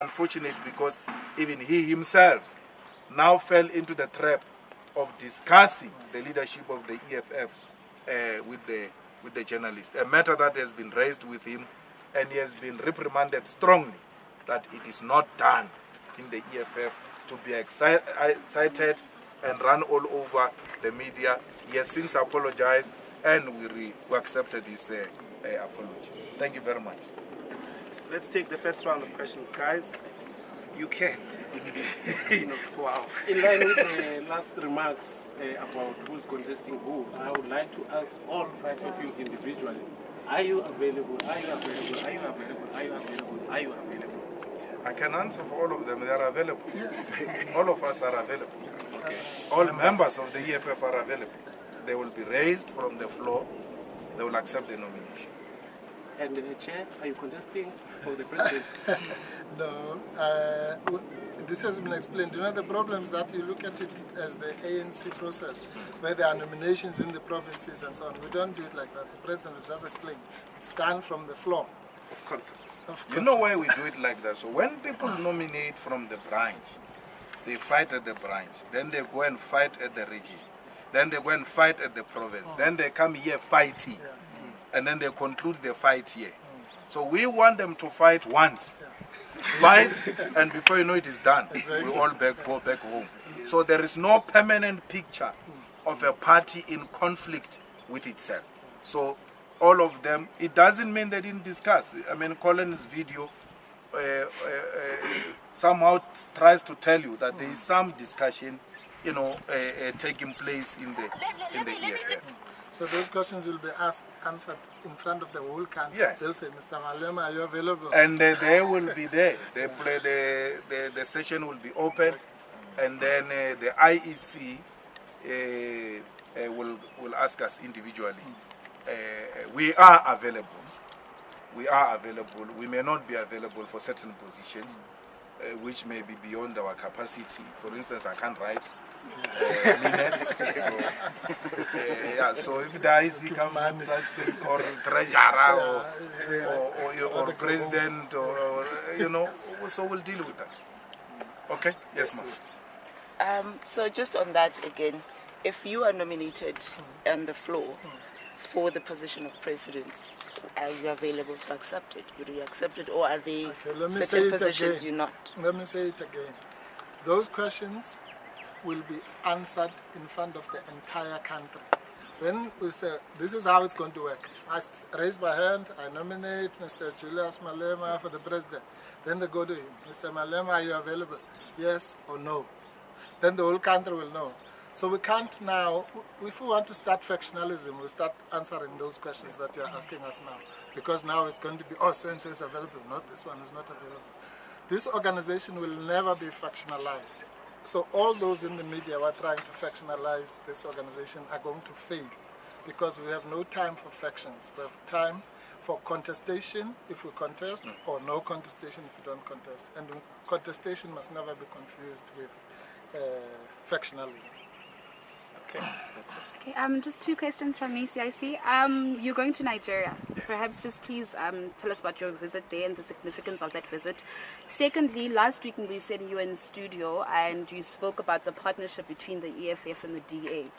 unfortunate because even he himself now fell into the trap of discussing the leadership of the EFF with the journalist, a matter that has been raised with him, and he has been reprimanded strongly that it is not done in the EFF to be excited and run all over the media. He has since apologized, and we accepted his apology. Thank you very much. Let's take the first round of questions, guys. You can. Wow. In line with the last remarks about who's contesting who, I would like to ask all 5 of you individually, are you available? Are you available? Are you available? Are you available? Are you available? I can answer for all of them. They are available. All of us are available. Okay. All members of the EFF are available. They will be raised from the floor. They will accept the nomination. And the chair, are you contesting for the president? No. This has been explained. You know, the problem is that you look at it as the ANC process, where there are nominations in the provinces and so on. We don't do it like that. The president has just explained. It's done from the floor. Of conference. You know why we do it like that? So when people nominate from the branch, they fight at the branch. Then they go and fight at the region. Then they go and fight at the province. Then they come here fighting. And then they conclude the fight here. So we want them to fight once. Fight, and before you know it is done. We all go back home. So there is no permanent picture of a party in conflict with itself. So all of them, it doesn't mean they didn't discuss. I mean, Colin's video somehow tries to tell you that there is some discussion, you know, taking place in the EFF. So those questions will be answered in front of the whole country. Yes. They'll say, Mr. Malema, are you available? And they will be there. They play the session will be open, and then the IEC will ask us individually. We are available. We are available. We may not be available for certain positions, which may be beyond our capacity. For instance, I can't write minutes. So if the IEC comes and such things, or treasurer, or president, or you know, so we'll deal with that. Okay? Yes, ma'am. So just on that again, if you are nominated on the floor for the position of president, are you available to accept it? Would you accept it, or are there certain positions you're not? Let me say it again. Those questions will be answered in front of the entire country. When we say, this is how it's going to work. I raise my hand, I nominate Mr. Julius Malema for the president. Then they go to him, Mr. Malema, are you available? Yes or no? Then the whole country will know. So we can't now, if we want to start factionalism, we'll start answering those questions that you're asking us now. Because now it's going to be, oh, so-and-so is available, not this one is not available. This organization will never be factionalized. So all those in the media who are trying to factionalize this organization are going to fail, because we have no time for factions. We have time for contestation if we contest, or no contestation if we don't contest. And contestation must never be confused with factionalism. Okay, just 2 questions from me, CIC. You're going to Nigeria. Perhaps just please tell us about your visit there and the significance of that visit. Secondly, last week we said you were in studio and you spoke about the partnership between the EFF and the DA.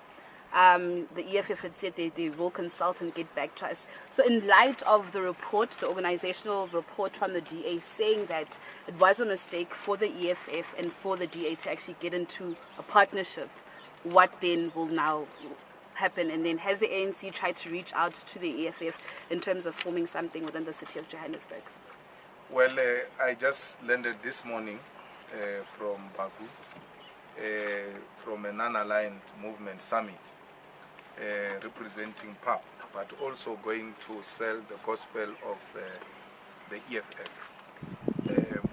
The EFF had said they will consult and get back to us. So in light of the report, the organizational report from the DA saying that it was a mistake for the EFF and for the DA to actually get into a partnership, what then will now happen? And then has the ANC tried to reach out to the EFF in terms of forming something within the city of Johannesburg? Well, I just landed this morning from Baku, from a non-aligned movement summit representing PAP, but also going to sell the gospel of the EFF.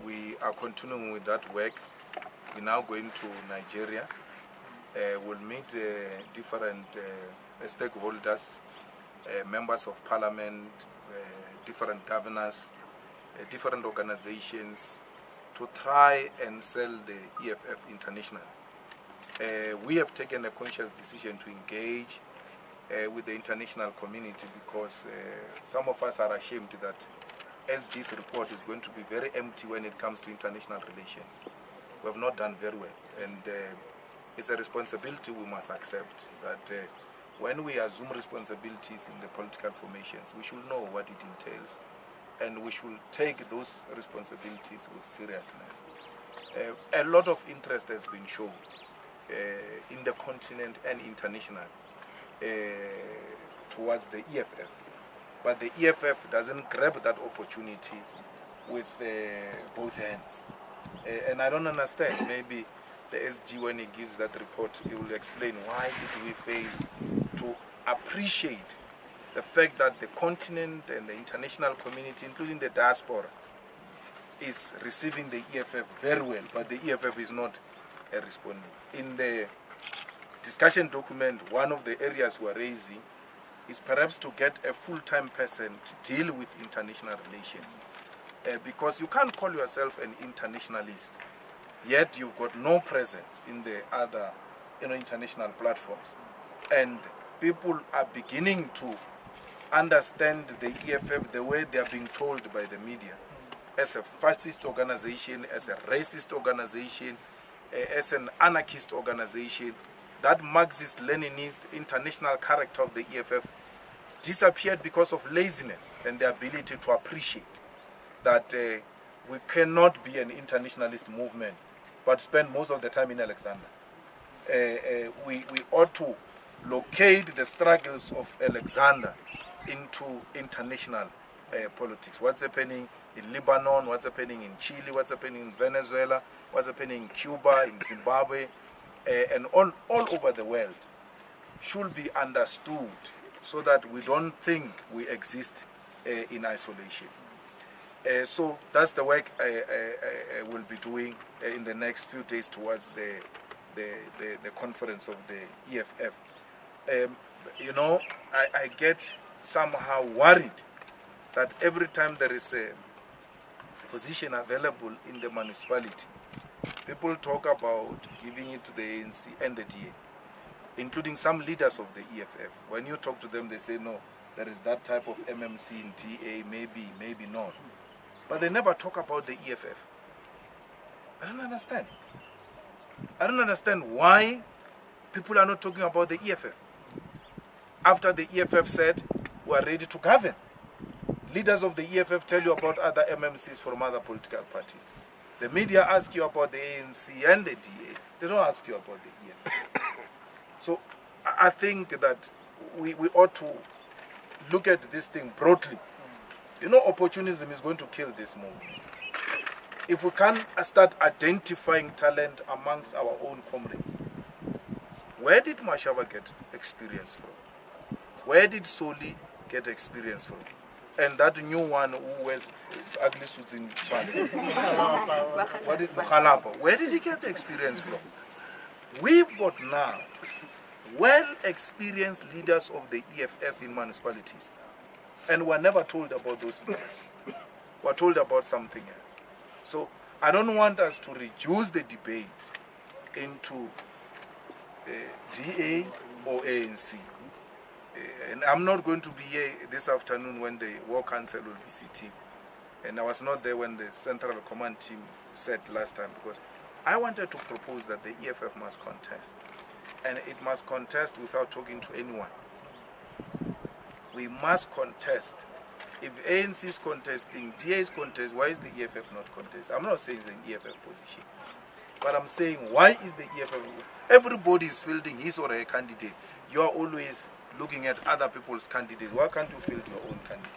We are continuing with that work. We're now going to Nigeria. We'll meet different stakeholders, members of parliament, different governors, different organizations, to try and sell the EFF internationally. We have taken a conscious decision to engage with the international community because some of us are ashamed that SG's report is going to be very empty when it comes to international relations. We have not done very well, and it's a responsibility we must accept that when we assume responsibilities in the political formations, we should know what it entails, and we should take those responsibilities with seriousness. A lot of interest has been shown in the continent and international towards the EFF, but the EFF doesn't grab that opportunity with both hands. And I don't understand. Maybe the SG, when he gives that report, he will explain why did we fail to appreciate the fact that the continent and the international community, including the diaspora, is receiving the EFF very well, but the EFF is not responding. In the discussion document, one of the areas we are raising is perhaps to get a full-time person to deal with international relations. Because you can't call yourself an internationalist, yet you've got no presence in the other international platforms. And people are beginning to understand the EFF the way they are being told by the media, as a fascist organization, as a racist organization, as an anarchist organization. That Marxist-Leninist international character of the EFF disappeared because of laziness and the ability to appreciate that we cannot be an internationalist movement but spend most of the time in Alexander. We ought to locate the struggles of Alexander into international politics. What's happening in Lebanon, what's happening in Chile, what's happening in Venezuela, what's happening in Cuba, in Zimbabwe, and all over the world should be understood so that we don't think we exist in isolation. So that's the work I will be doing in the next few days towards the conference of the EFF. I get somehow worried that every time there is a position available in the municipality, people talk about giving it to the ANC and the DA, including some leaders of the EFF. When you talk to them, they say, no, there is that type of MMC in DA, maybe not. But they never talk about the EFF. I don't understand. I don't understand why people are not talking about the EFF. After the EFF said, we are ready to govern. Leaders of the EFF tell you about other MMCs from other political parties. The media ask you about the ANC and the DA. They don't ask you about the EFF. So I think that we ought to look at this thing broadly. Opportunism is going to kill this movement. If we can start identifying talent amongst our own comrades, where did Mashaba get experience from? Where did Soli get experience from? And that new one who wears ugly suits in China. What did Mukhalapa? Where did he get the experience from? We've got now well-experienced leaders of the EFF in municipalities. And we're never told about those leaders. We're told about something else. So I don't want us to reduce the debate into DA or ANC. And I'm not going to be here this afternoon when the War Council will be sitting. And I was not there when the Central Command team said last time, because I wanted to propose that the EFF must contest. And it must contest without talking to anyone. We must contest. If ANC is contesting, DA is contesting, why is the EFF not contesting? I'm not saying it's an EFF position. But I'm saying, why is the EFF? Everybody is fielding his or her candidate. You are always looking at other people's candidates. Why can't you field your own candidates?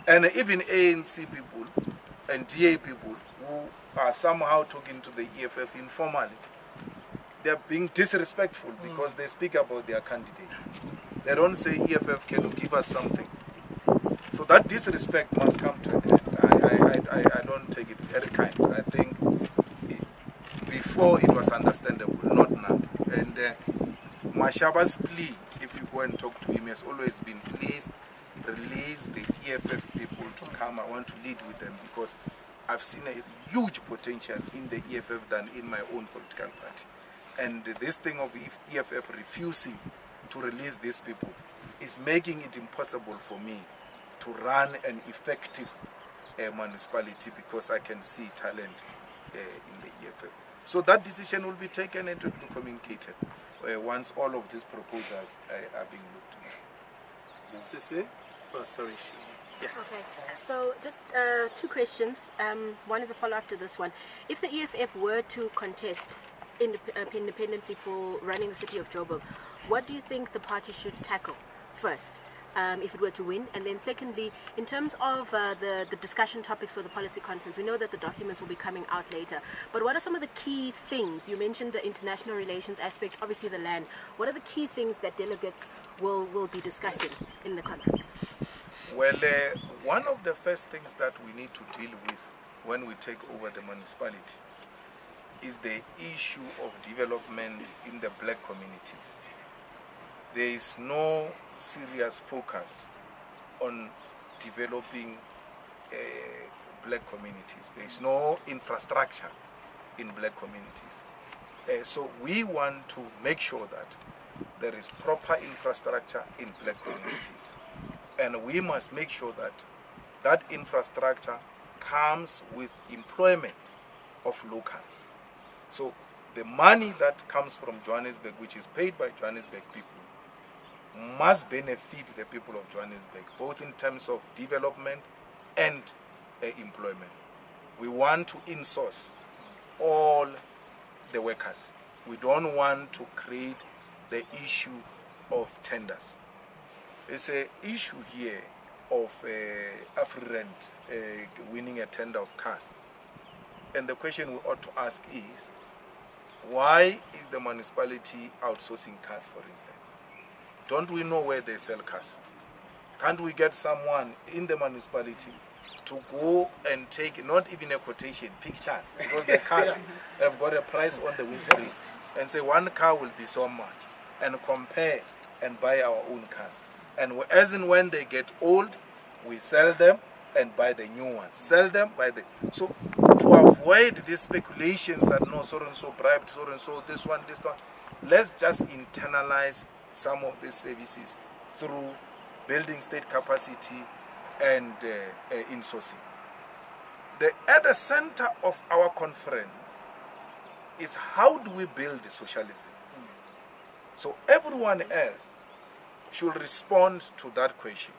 And even ANC people and DA people who are somehow talking to the EFF informally, they are being disrespectful because they speak about their candidates. They don't say, EFF, can you give us something? So that disrespect must come to an end. I don't take it very kind. I think before it was understandable, not now. And Mashaba's plea, if you go and talk to him, has always been, please release the EFF people to come. I want to lead with them because I've seen a huge potential in the EFF than in my own political party. And this thing of EFF refusing to release these people is making it impossible for me to run an effective municipality, because I can see talent in the EFF. So that decision will be taken and it will be communicated once all of these proposals are being looked at. Sisi? Oh, sorry. Yeah. Okay, so just two questions. One is a follow-up to this one. If the EFF were to contest independently for running the city of Joburg, what do you think the party should tackle first, if it were to win? And then secondly, in terms of the discussion topics for the policy conference, we know that the documents will be coming out later, but what are some of the key things? You mentioned the international relations aspect, obviously the land. What are the key things that delegates will be discussing in the conference? Well, one of the first things that we need to deal with when we take over the municipality is the issue of development in the black communities. There is no serious focus on developing black communities. There is no infrastructure in black communities. So we want to make sure that there is proper infrastructure in black communities. And we must make sure that that infrastructure comes with employment of locals. So the money that comes from Johannesburg, which is paid by Johannesburg people, must benefit the people of Johannesburg, both in terms of development and employment. We want to insource all the workers. We don't want to create the issue of tenders. There's an issue here of AfriRent winning a tender of cars. And the question we ought to ask is, why is the municipality outsourcing cars, for instance? Don't we know where they sell cars? Can't we get someone in the municipality to go and take, not even a quotation, pictures, because the cars have got a price on the windscreen, and say one car will be so much, and compare and buy our own cars. And as and when they get old, we sell them and buy the new ones. Sell them, buy the... So to avoid these speculations that no, so-and-so bribed, so-and-so, this one, let's just internalize some of these services through building state capacity and insourcing. At the center of our conference is how do we build socialism? So everyone else should respond to that question.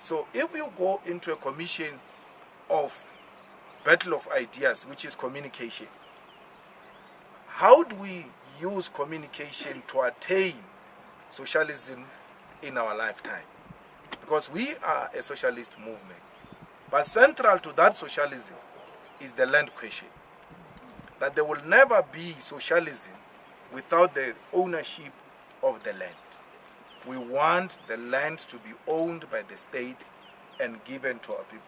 So if you go into a commission of battle of ideas, which is communication, how do we use communication to attain socialism in our lifetime? Because we are a socialist movement. But central to that socialism is the land question. That there will never be socialism without the ownership of the land. We want the land to be owned by the state and given to our people.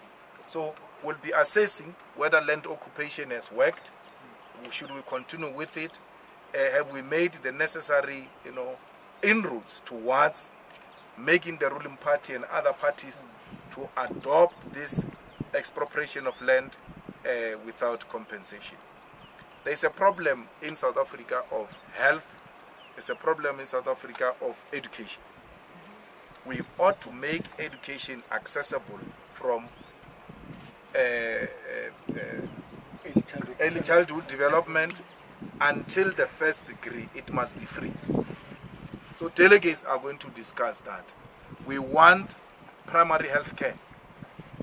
So we'll be assessing whether land occupation has worked. Should we continue with it? Have we made the necessary, inroads towards making the ruling party and other parties to adopt this expropriation of land without compensation? There's a problem in South Africa of health. There's a problem in South Africa of education. We ought to make education accessible from early childhood development until the first degree. It must be free. So delegates are going to discuss that. We want primary health care.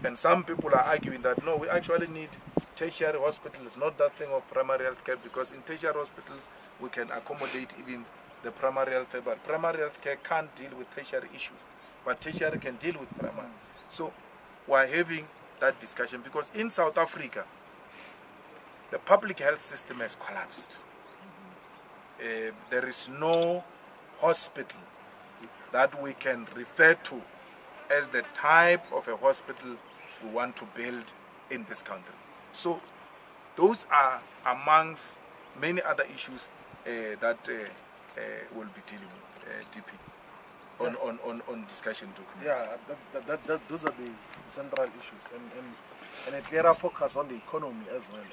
And some people are arguing that no, we actually need tertiary hospitals, not that thing of primary health care, because in tertiary hospitals we can accommodate even the primary health care, but primary health care can't deal with tertiary issues, but tertiary can deal with primary. So we're having that discussion because in South Africa, the public health system has collapsed. There is no hospital that we can refer to as the type of a hospital we want to build in this country. So those are amongst many other issues that we'll be dealing with, DP, on discussion document. Yeah, those are the central issues, and a clearer focus on the economy as well.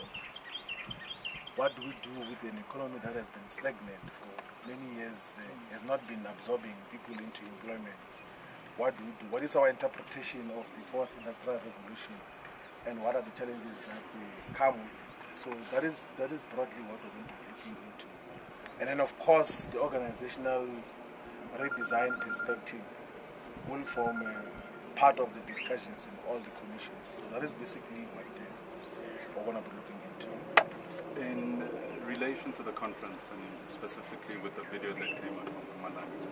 What do we do with an economy that has been stagnant for many years, has not been absorbing people into employment? what do we do? What is our interpretation of the fourth industrial revolution, and what are the challenges that they come with? So that is broadly what we're going to be looking into. And then of course the organizational redesign perspective will form a part of the discussions in all the commissions. So that is basically what we're going to be looking into. In relation to the conference, and specifically with the video that came out from Mpumalanga,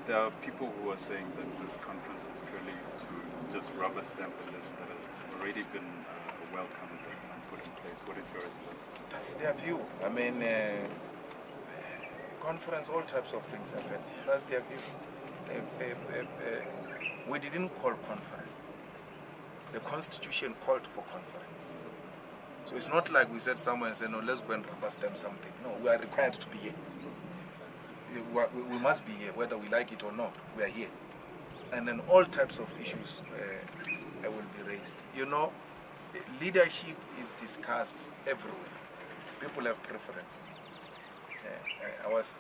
there are people who are saying that this conference is purely to just rubber stamp a list that has already been welcomed and put in place. What is your response to that? That's their view. I mean, conference, all types of things happen. That's their view. We didn't call conference. The Constitution called for conference. So it's not like we said somewhere and said, no, let's go and rubber stamp something. No, we are required to be here. We must be here, whether we like it or not. We are here. And then all types of issues will be raised. You know, leadership is discussed everywhere. People have preferences. I was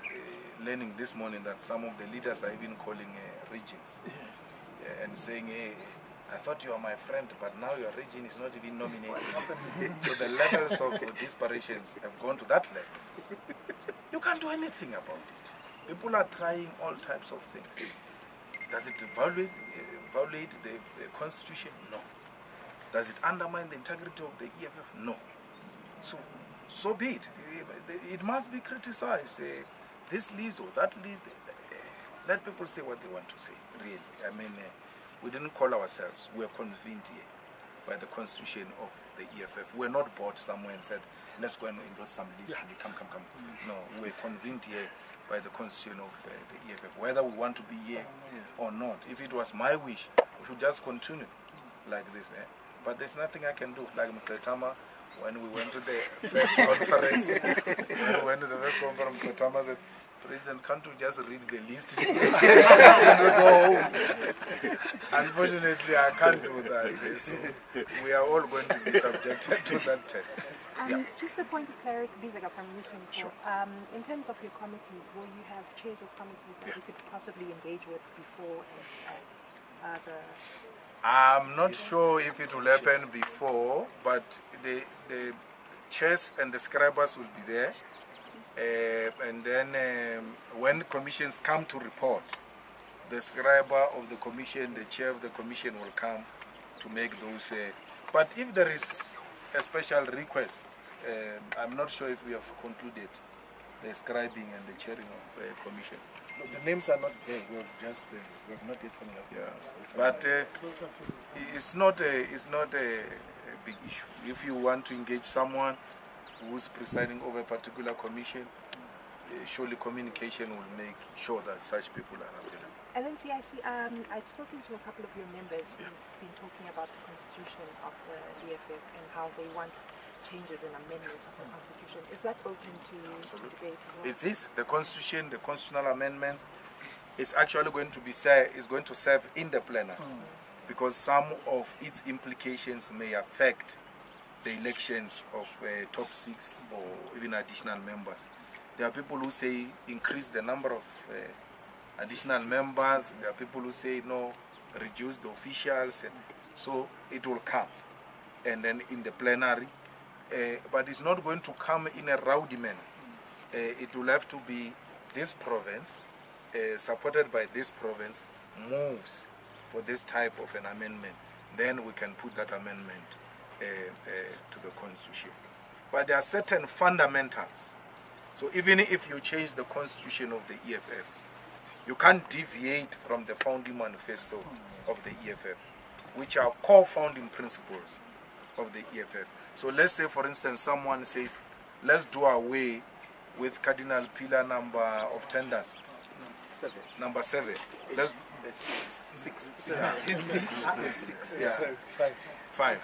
learning this morning that some of the leaders are even calling regions and saying, hey, I thought you were my friend, but now your region is not even nominated. So the levels of disparitions have gone to that level. You can't do anything about it. People are trying all types of things. Does it violate the Constitution? No. Does it undermine the integrity of the EFF? No. So be it. It must be criticized. This list or that list. Let people say what they want to say, really. I mean, we didn't call ourselves. We were convened here by the Constitution of the EFF. We're not bought somewhere and said, let's go and endorse some list. Come. No, we're convened here by the Constitution of the EFF. Whether we want to be here or not. If it was my wish, we should just continue like this. But there's nothing I can do. Like Mkletama, when we went to the first conference, Mkletama said, President, can't you just read the list? Unfortunately, I can't do that. So we are all going to be subjected to that test. Just a point of clarity, Bizaga from Mission. Sure. In terms of your committees, will you have chairs of committees that you could possibly engage with before I'm not sure if it will happen before, but the chairs and the scribers will be there. And then when commissions come to report, the scriber of the commission, the chair of the commission will come to make those. But if there is a special request, I'm not sure if we have concluded the scribing and the chairing of commissions. The names are not there. We have not yet finalized. But it's not a big issue. If you want to engage someone who's presiding over a particular commission, surely communication will make sure that such people are available. And then CIC, I'd spoken to a couple of your members who've been talking about the constitution of the EFF and how they want changes and amendments of the constitution. Is that open to debate as well? It is. The constitution, the constitutional amendment is actually going to be serve in the plenary because some of its implications may affect the elections of top 6 or even additional members. There are people who say increase the number of additional members. There are people who say no, reduce the officials. So it will come. And then in the plenary, but it's not going to come in a rowdy manner. It will have to be this province, supported by this province, moves for this type of an amendment. Then we can put that amendment to the constitution. But there are certain fundamentals. So even if you change the constitution of the EFF, you can't deviate from the founding manifesto of the EFF, which are core founding principles of the EFF. So let's say, for instance, someone says, let's do away with cardinal pillar number of tenders. Number 7. Let's 6. Yeah. 5.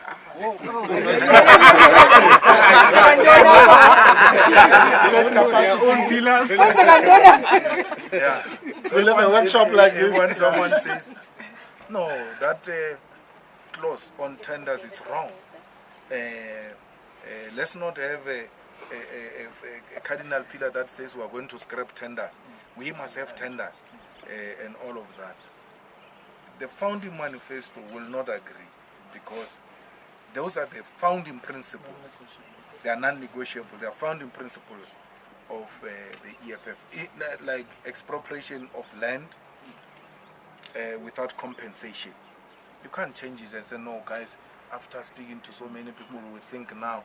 Yeah. So we'll have a workshop like this. When someone says, no, that clause on tenders is wrong. Let's not have a cardinal pillar that says we are going to scrap tenders. We must have tenders and all of that. the founding manifesto will not agree, because those are the founding principles. They are non-negotiable. They are founding principles of the EFF, like expropriation of land without compensation. You can't change it and say, no, guys, after speaking to so many people, we think now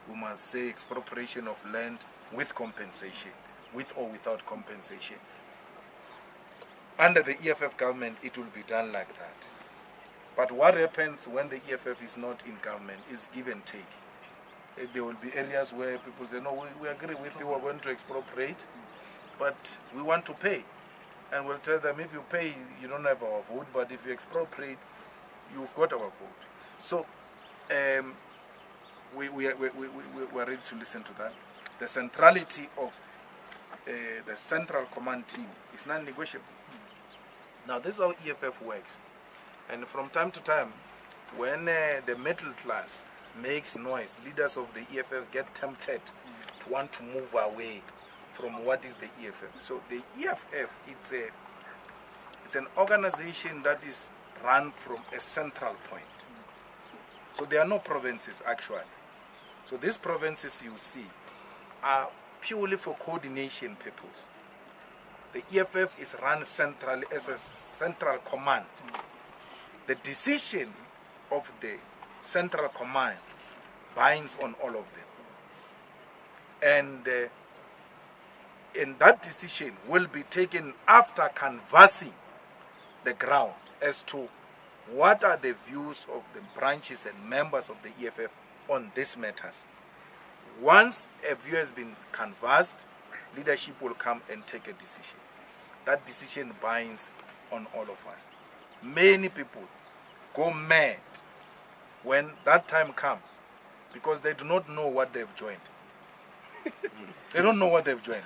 we must say expropriation of land with compensation, with or without compensation. Under the EFF government, it will be done like that. But what happens when the EFF is not in government is give and take. There will be areas where people say, no, we agree with you, we're going to expropriate, but we want to pay. And we'll tell them, if you pay, you don't have our vote, but if you expropriate, you've got our vote. So we're ready to listen to that. The centrality of the central command team is non-negotiable. Now, this is how EFF works. And from time to time, when the middle class makes noise, leaders of the EFF get tempted to want to move away from what is the EFF. So the EFF, it's an organization that is run from a central point. So there are no provinces actually. So these provinces you see are purely for coordination purposes. The EFF is run centrally as a central command. The decision of the central command binds on all of them. And that decision will be taken after canvassing the ground as to what are the views of the branches and members of the EFF on these matters. Once a view has been canvassed, leadership will come and take a decision. That decision binds on all of us. Many people go mad when that time comes because they do not know what they've joined. They don't know what they've joined.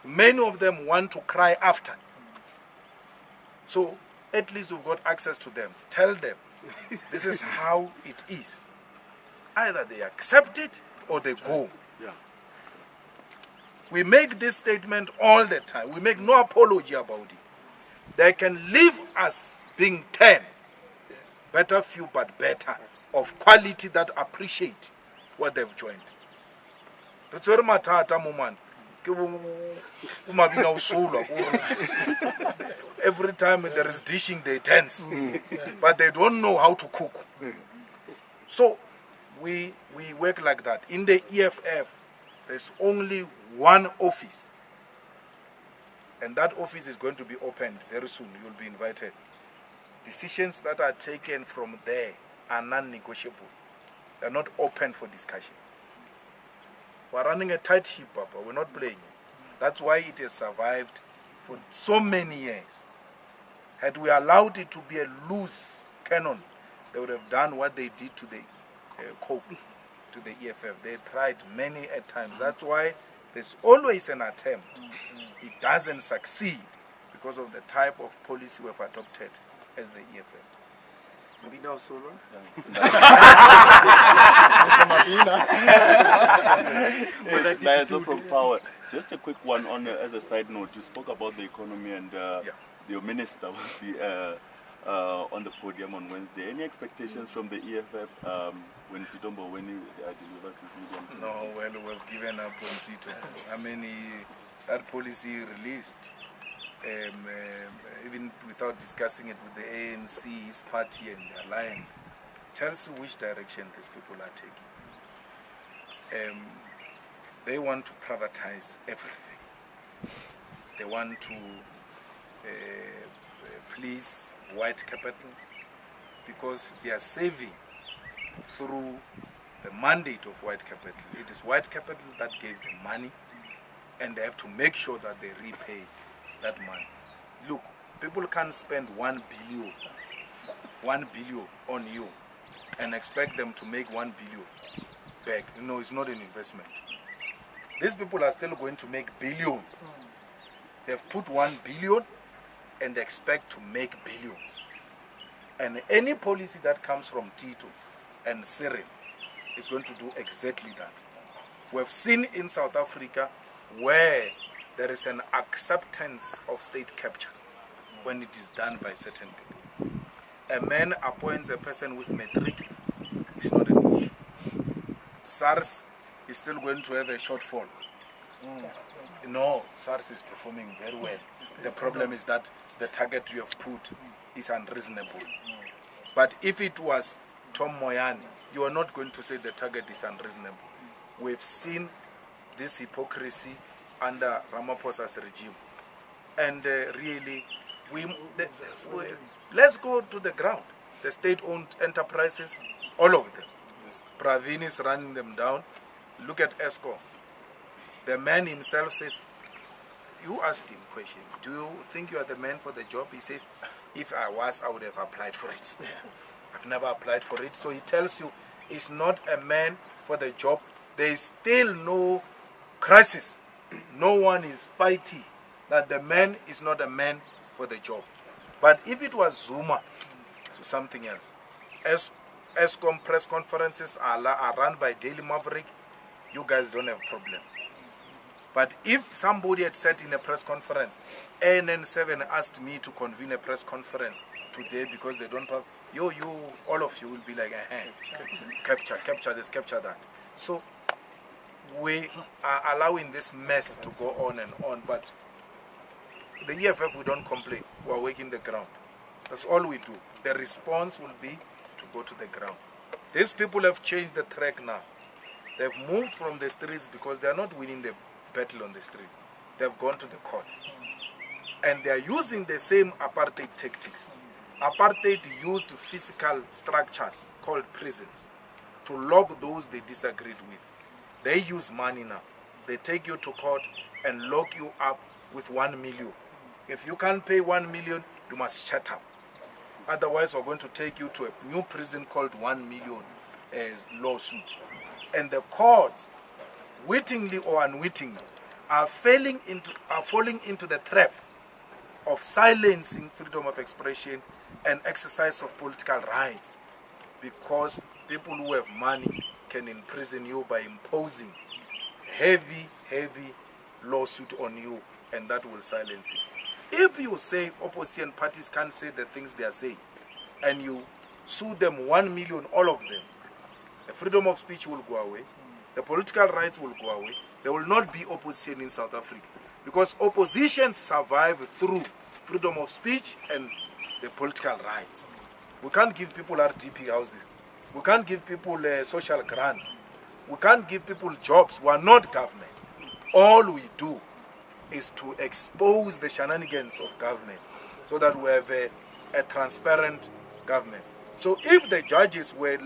Many of them want to cry after. So at least we've got access to them. Tell them this is how it is. Either they accept it or they go. Yeah. We make this statement all the time. We make no apology about it. They can leave us being 10. Better few, but better. Of quality that appreciate what they've joined. That's very matata moment. Every time there is dishing, they tense. But they don't know how to cook. So we work like that. In the EFF, there's only one office. And that office is going to be opened very soon. You'll be invited. Decisions that are taken from there are non-negotiable. They're not open for discussion. We're running a tight ship, Papa. We're not playing. That's why it has survived for so many years. Had we allowed it to be a loose cannon, they would have done what they did to the COPE, to the EFF. They tried many a times. That's why there's always an attempt. It doesn't succeed because of the type of policy we've adopted as the EFF. Mabina Osolo? It's Mayato from Power. Just a quick one on as a side note. You spoke about the economy and your minister was on the podium on Wednesday. Any expectations from the EFF when Tito Mboweni delivers his medium term? No, well, we've given up on Tito. I mean, that policy released, even without discussing it with the ANC, his party and the alliance, tells you which direction these people are taking. They want to privatize everything. They want to please white capital because they are saving through the mandate of white capital. It is white capital that gave them money, and they have to make sure that they repay that money. Look, people can't spend 1 billion on you and expect them to make 1 billion back. You know, it's not an investment. These people are still going to make billions. They've put 1 billion and they expect to make billions. And any policy that comes from Tito and Cyril is going to do exactly that. We've seen in South Africa where there is an acceptance of state capture when it is done by certain people. a man appoints a person with matric, it's not an issue. SARS is still going to have a shortfall. No, SARS is performing very well. The problem is that the target you have put is unreasonable. But if it was Tom Moyane, you are not going to say the target is unreasonable. We've seen this hypocrisy under Ramaphosa's regime. And really, let's go to the ground. The state-owned enterprises, all of them. Pravin is running them down. Look at ESCO. The man himself says, you asked him a question, do you think you are the man for the job? He says, if I was, I would have applied for it. I've never applied for it. So he tells you, he's not a man for the job. There is still no crisis. No one is fighting that the man is not a man for the job. But if it was Zuma, so something else. ESCOM press conferences are run by Daily Maverick. You guys don't have problem. But if somebody had said in a press conference, ANN7 asked me to convene a press conference today because they don't have, all of you will be like, capture this, capture that. So we are allowing this mess to go on and on, but the EFF, we don't complain. We're working the ground. That's all we do. The response will be to go to the ground. These people have changed the track now. They've moved from the streets because they are not winning the battle on the streets. They've gone to the courts. And they are using the same apartheid tactics. Apartheid used physical structures called prisons to lock those they disagreed with. They use money now. They take you to court and lock you up with 1 million. If you can't pay 1 million, you must shut up. Otherwise, we're going to take you to a new prison called 1 million lawsuit. And the courts, wittingly or unwittingly, are falling into the trap of silencing freedom of expression and exercise of political rights, because people who have money can imprison you by imposing heavy lawsuit on you, and that will silence you. If you say opposition parties can't say the things they are saying, and you sue them 1 million, all of them, the freedom of speech will go away, the political rights will go away, there will not be opposition in South Africa. Because opposition survive through freedom of speech and the political rights. We can't give people RDP houses. We can't give people social grants. We can't give people jobs. We are not government. All we do is to expose the shenanigans of government so that we have a transparent government. So if the judges were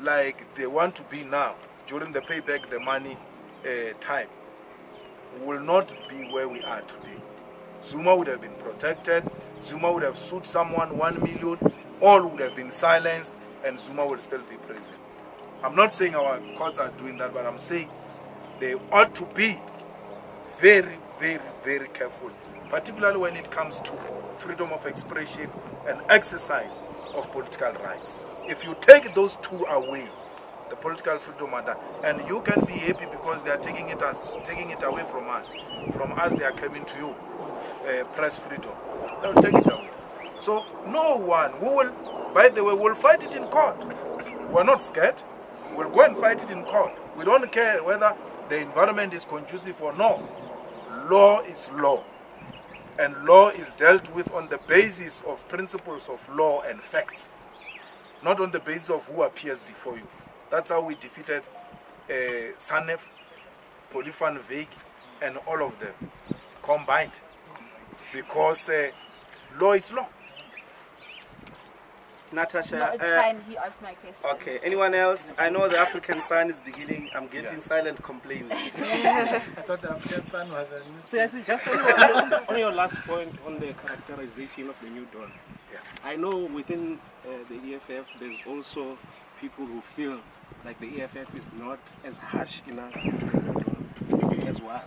like they want to be now, during the pay back the money time, we will not be where we are today. Zuma would have been protected. Zuma would have sued someone 1 million. All would have been silenced, and Zuma will still be president. I'm not saying our courts are doing that, but I'm saying they ought to be very careful, particularly when it comes to freedom of expression and exercise of political rights. If you take those two away, the political freedom and you can be happy because they are taking it away from us. From us, they are coming to you, press freedom. They will take it away. So no one, we will, by the way, we'll fight it in court. We're not scared. We'll go and fight it in court. We don't care whether the environment is conducive or no. Law is law. And law is dealt with on the basis of principles of law and facts, not on the basis of who appears before you. That's how we defeated Sanef, Polifan Veig, and all of them combined. Because law is law. Natasha. No, it's fine. He asked my question. Okay. Anyone else? I know the African Sun is beginning. I'm getting silent complaints. I thought the African Sun was a new. So, just on your last point on the characterization of the new dawn. Yeah. I know within the EFF there's also people who feel like the EFF is not as harsh enough to the new dawn as was.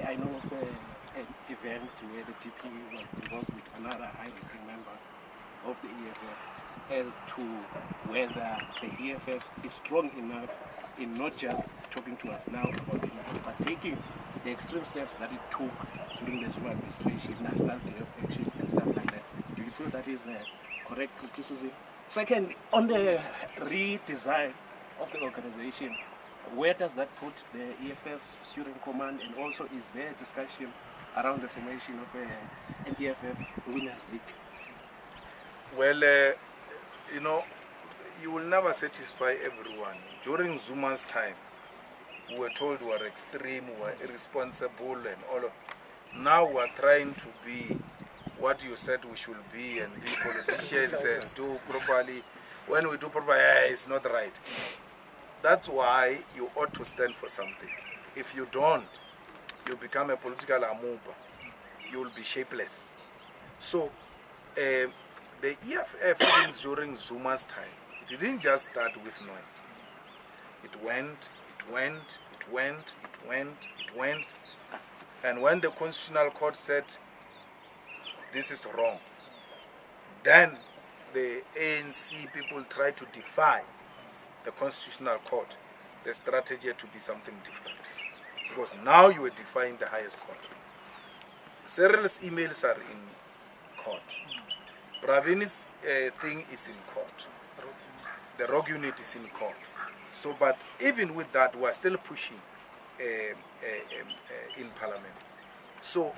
I know of an event where the DP was involved with another high-ranking member of the EFF as to whether the EFF is strong enough in not just talking to us now about the matter, but taking the extreme steps that it took during the Zuma administration, National Day of Action and stuff like that. Do you feel that is correct criticism. Second, on the redesign of the organization, where does that put the EFF Steering Command, and also is there discussion around the formation of an EFF Winners League? Well, you know, you will never satisfy everyone. During Zuma's time, we were told we were extreme, we were irresponsible and all of. Now we are trying to be what you said we should be and be politicians and do properly. When we do properly, it's not right. That's why you ought to stand for something. If you don't, you become a political amoeba. You will be shapeless. So, the EFF during Zuma's time, it didn't just start with noise. It went. And when the Constitutional Court said this is wrong, then the ANC people tried to defy the Constitutional Court. The strategy had to be something different. Because now you are defying the highest court. Cyril's emails are in court. Pravini's thing is in court. The rogue unit is in court. So, but even with that, we are still pushing in Parliament. So,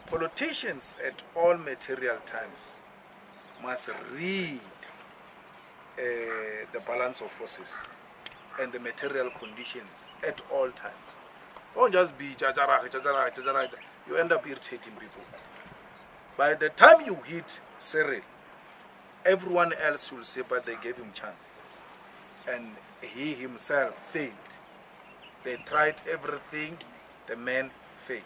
politicians at all material times must read the balance of forces and the material conditions at all times. Don't just be you end up irritating people. By the time you hit Cyril, everyone else will say, but they gave him chance. And he himself failed. They tried everything, the man failed.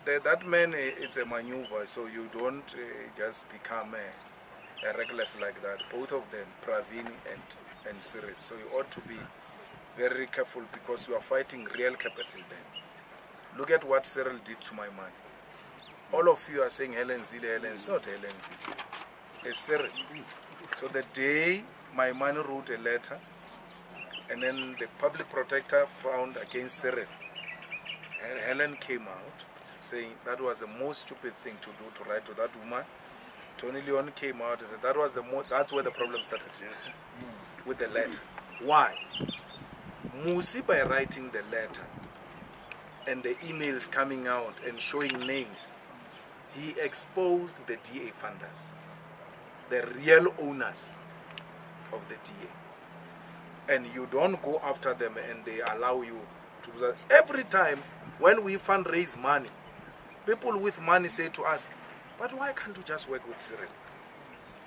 That man is a maneuver, so you don't just become a reckless like that. Both of them, Pravin and Cyril. So you ought to be very careful because you are fighting real capital then. Look at what Cyril did to my mind. All of you are saying Helen Zille, Helen. It's not Helen Zille. It's Cyril. So the day my man wrote a letter, and then the public protector found against Cyril, and Helen came out saying that was the most stupid thing to do, to write to that woman. Tony Leon came out and said that was that's where the problem started, with the letter. Why? Musi, by writing the letter and the emails coming out and showing names, he exposed the DA funders, the real owners of the DA. And you don't go after them and they allow you to do that. Every time when we fundraise money, people with money say to us, but why can't you just work with Cyril?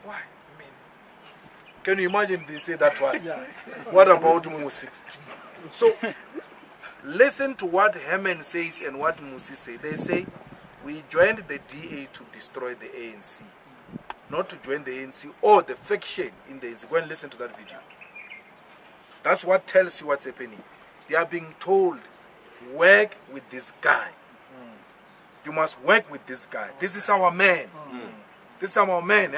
Why? I mean, can you imagine they say that to us? What about Musi? So, listen to what Herman says and what Musi say. They say, we joined the DA to destroy the ANC, not to join the ANC or the faction in the ANC. Go and listen to that video. That's what tells you what's happening. They are being told, work with this guy. You must work with this guy. This is our man. This is our man.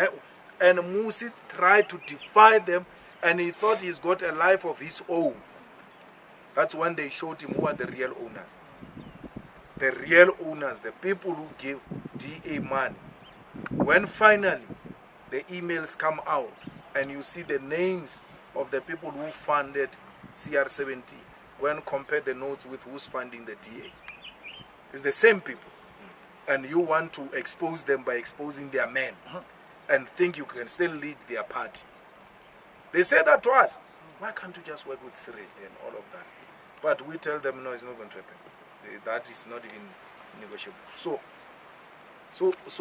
And Musi tried to defy them, and he thought he's got a life of his own. That's when they showed him who are the real owners. The real owners, the people who give DA money. When finally the emails come out and you see the names of the people who funded CR70, when compare the notes with who's funding the DA, it's the same people. And you want to expose them by exposing their men and think you can still lead their party. They say that to us. Why can't you just work with Cyril and all of that? But we tell them, no, it's not going to happen. That is not even negotiable. So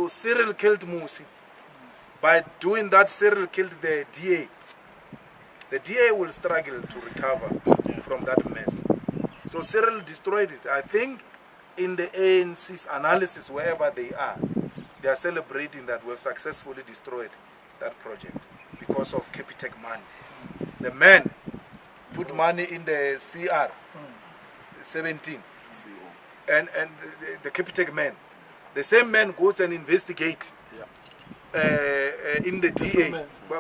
Cyril killed Musi. By doing that, Cyril killed the DA. The DA will struggle to recover from that mess. So Cyril destroyed it. I think in the ANC's analysis, wherever they are celebrating that we've successfully destroyed that project because of Capitec money. The man put money in the CR 17 and the Capitec man. The same man goes and investigates in the DA.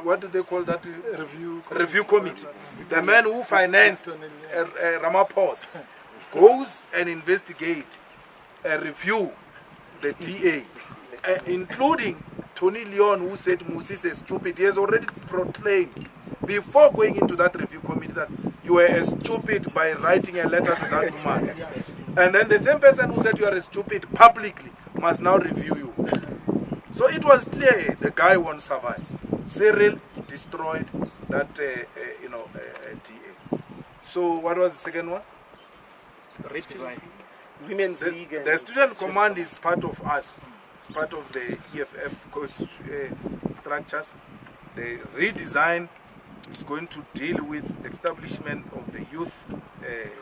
What do they call that? Review committee. The man who financed Ramaphosa goes and investigates, review the DA, including Tony Leon, who said Moses is stupid, he has already proclaimed before going into that review committee that you were stupid by writing a letter to that woman. And then the same person who said you are stupid publicly must now review you. So it was clear the guy won't survive. Cyril destroyed that, DA. So what was the second one? Women's League. The student command is part of us. It's part of the EFF structures. The redesign is going to deal with the establishment of the youth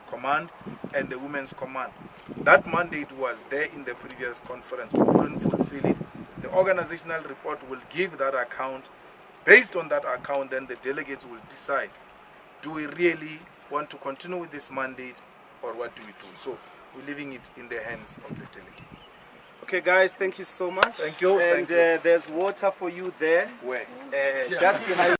command and the women's command. That mandate was there in the previous conference. We couldn't fulfill it. The organizational report will give that account. Based on that account, then the delegates will decide, do we really want to continue with this mandate or what do we do? So we're leaving it in the hands of the delegates. Okay, guys, thank you so much. Thank you. And Thank you. There's water for you there. Where? Just behind.